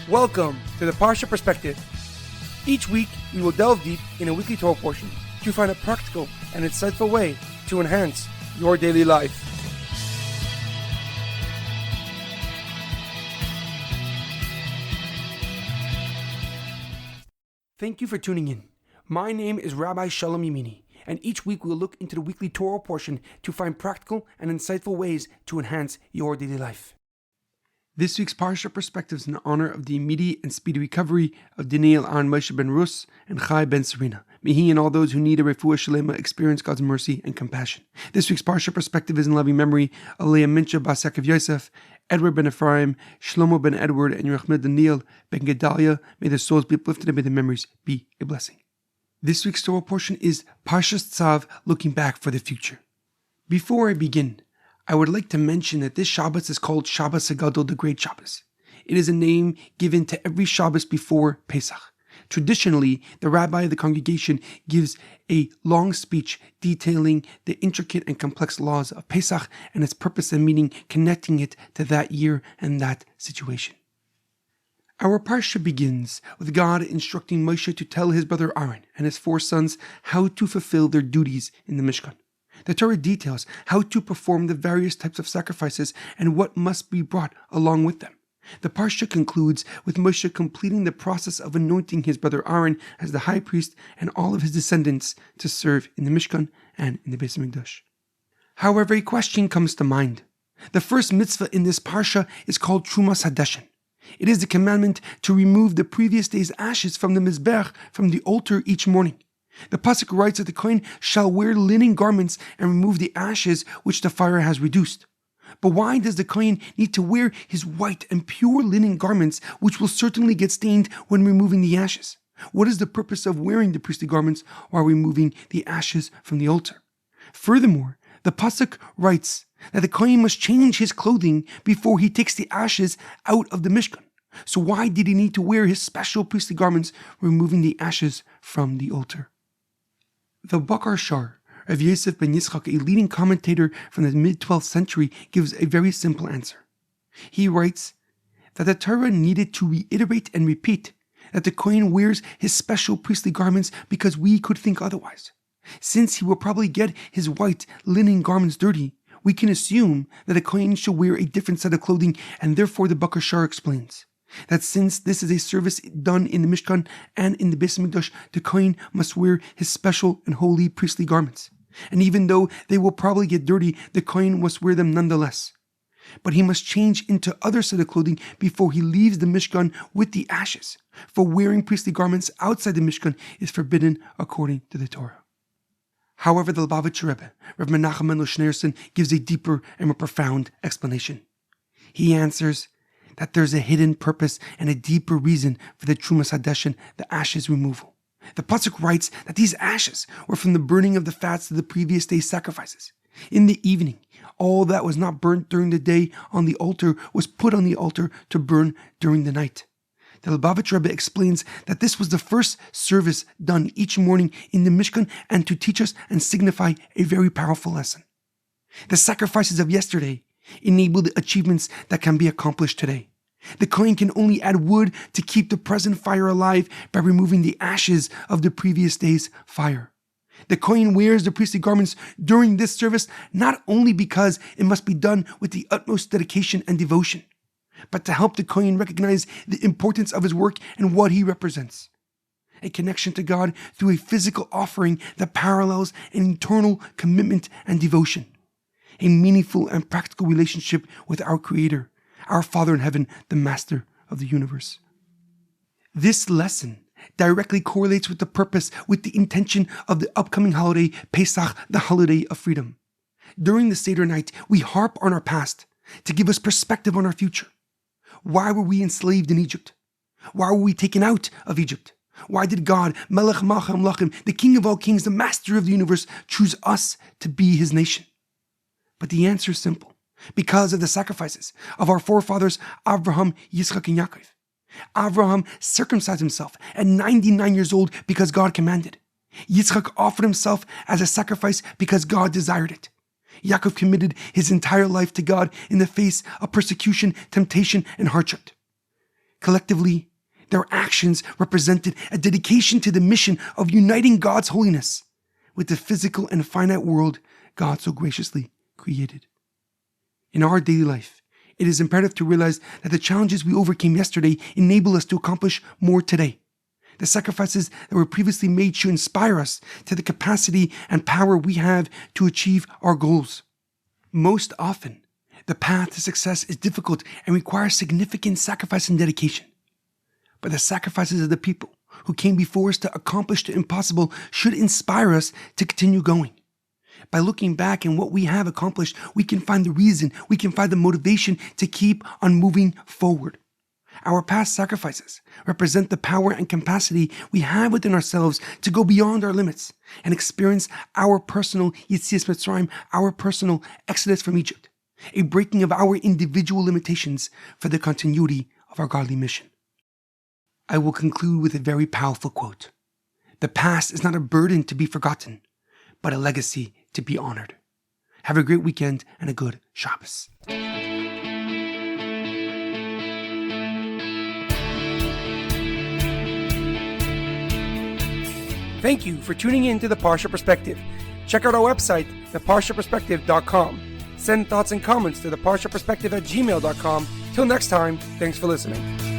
Welcome to the Parsha Perspective. Each week, we will delve deep in a weekly Torah portion to find a practical and insightful way to enhance your daily life. Thank you for tuning in. My name is Rabbi Shalom Yemini, and each week we will look into the weekly Torah portion to find practical and insightful ways to enhance your daily life. This week's Parsha Perspective is in honor of the immediate and speedy recovery of Daniel and Moshe ben Ruth and Chai ben Sarina. May he and all those who need a Refuah Shlema experience God's mercy and compassion. This week's Parsha Perspective is in loving memory of Leah Mintche of Yosef, Edward Ben Efraim, Shlomo Ben Edward, and Yirachmiel Daniel Ben Gedalia. May their souls be uplifted and may their memories be a blessing. This week's Torah portion is Parshas Tzav, looking back for the future. Before I begin, I would like to mention that this Shabbos is called Shabbos Hagadol, the Great Shabbos. It is a name given to every Shabbos before Pesach. Traditionally, the Rabbi of the congregation gives a long speech detailing the intricate and complex laws of Pesach and its purpose and meaning, connecting it to that year and that situation. Our Parsha begins with God instructing Moshe to tell his brother Aaron and his 4 sons how to fulfill their duties in the Mishkan. The Torah details how to perform the various types of sacrifices and what must be brought along with them. The Parsha concludes with Moshe completing the process of anointing his brother Aaron as the high priest and all of his descendants to serve in the Mishkan and in the Beis Hamikdash. However, a question comes to mind. The first mitzvah in this Parsha is called Trumas Hadeshen. It is the commandment to remove the previous day's ashes from the Mizbech, from the altar each morning. The Pasuk writes that the Kohen shall wear linen garments and remove the ashes which the fire has reduced. But why does the Kohen need to wear his white and pure linen garments, which will certainly get stained when removing the ashes? What is the purpose of wearing the priestly garments while removing the ashes from the altar? Furthermore, the Pasuk writes that the Kohen must change his clothing before he takes the ashes out of the Mishkan. So why did he need to wear his special priestly garments, removing the ashes from the altar? The Bakar Shar of Yosef ben Yitzchak, a leading commentator from the mid-12th century, gives a very simple answer. He writes that the Torah needed to reiterate and repeat that the Kohen wears his special priestly garments because we could think otherwise. Since he will probably get his white linen garments dirty, we can assume that a Kohen should wear a different set of clothing, and therefore the Bakar Shar explains that since this is a service done in the Mishkan and in the Beis Hamikdash, the Kohen must wear his special and holy priestly garments. And even though they will probably get dirty, the Kohen must wear them nonetheless. But he must change into other set of clothing before he leaves the Mishkan with the ashes. For wearing priestly garments outside the Mishkan is forbidden according to the Torah. However, the Lubavitcher Rebbe, Rav Menachem Mendel Schneerson, gives a deeper and more profound explanation. He answers that there's a hidden purpose and a deeper reason for the Trumas Hadeshen, the ashes removal. The Pasuk writes that these ashes were from the burning of the fats of the previous day's sacrifices. In the evening, all that was not burnt during the day on the altar was put on the altar to burn during the night. The Lubavitcher Rebbe explains that this was the first service done each morning in the Mishkan and to teach us and signify a very powerful lesson. The sacrifices of yesterday enable the achievements that can be accomplished today. The Kohen can only add wood to keep the present fire alive by removing the ashes of the previous day's fire. The Kohen wears the priestly garments during this service not only because it must be done with the utmost dedication and devotion, but to help the Kohen recognize the importance of his work and what he represents. A connection to God through a physical offering that parallels an eternal commitment and devotion. A meaningful and practical relationship with our Creator, our Father in heaven, the Master of the universe. This lesson directly correlates with the purpose, with the intention of the upcoming holiday, Pesach, the holiday of freedom. During the Seder night, we harp on our past to give us perspective on our future. Why were we enslaved in Egypt? Why were we taken out of Egypt? Why did God, Melech Malchim Lachim, the King of all kings, the Master of the universe, choose us to be his nation? But the answer is simple. Because of the sacrifices of our forefathers, Abraham, Yitzchak, and Yaakov. Abraham circumcised himself at 99 years old because God commanded. Yitzchak offered himself as a sacrifice because God desired it. Yaakov committed his entire life to God in the face of persecution, temptation, and hardship. Collectively, their actions represented a dedication to the mission of uniting God's holiness with the physical and finite world God so graciously created. In our daily life, it is imperative to realize that the challenges we overcame yesterday enable us to accomplish more today. The sacrifices that were previously made should inspire us to the capacity and power we have to achieve our goals. Most often, the path to success is difficult and requires significant sacrifice and dedication. But the sacrifices of the people who came before us to accomplish the impossible should inspire us to continue going. By looking back at what we have accomplished, we can find the reason, we can find the motivation to keep on moving forward. Our past sacrifices represent the power and capacity we have within ourselves to go beyond our limits and experience our personal Yetzias Mitzrayim, our personal exodus from Egypt, a breaking of our individual limitations for the continuity of our godly mission. I will conclude with a very powerful quote. The past is not a burden to be forgotten, but a legacy to be honored. Have a great weekend and a good Shabbos. Thank you for tuning in to the Parsha Perspective. Check out our website, theparshaperspective.com. Send thoughts and comments to theparshaperspective@gmail.com. Till next time, thanks for listening.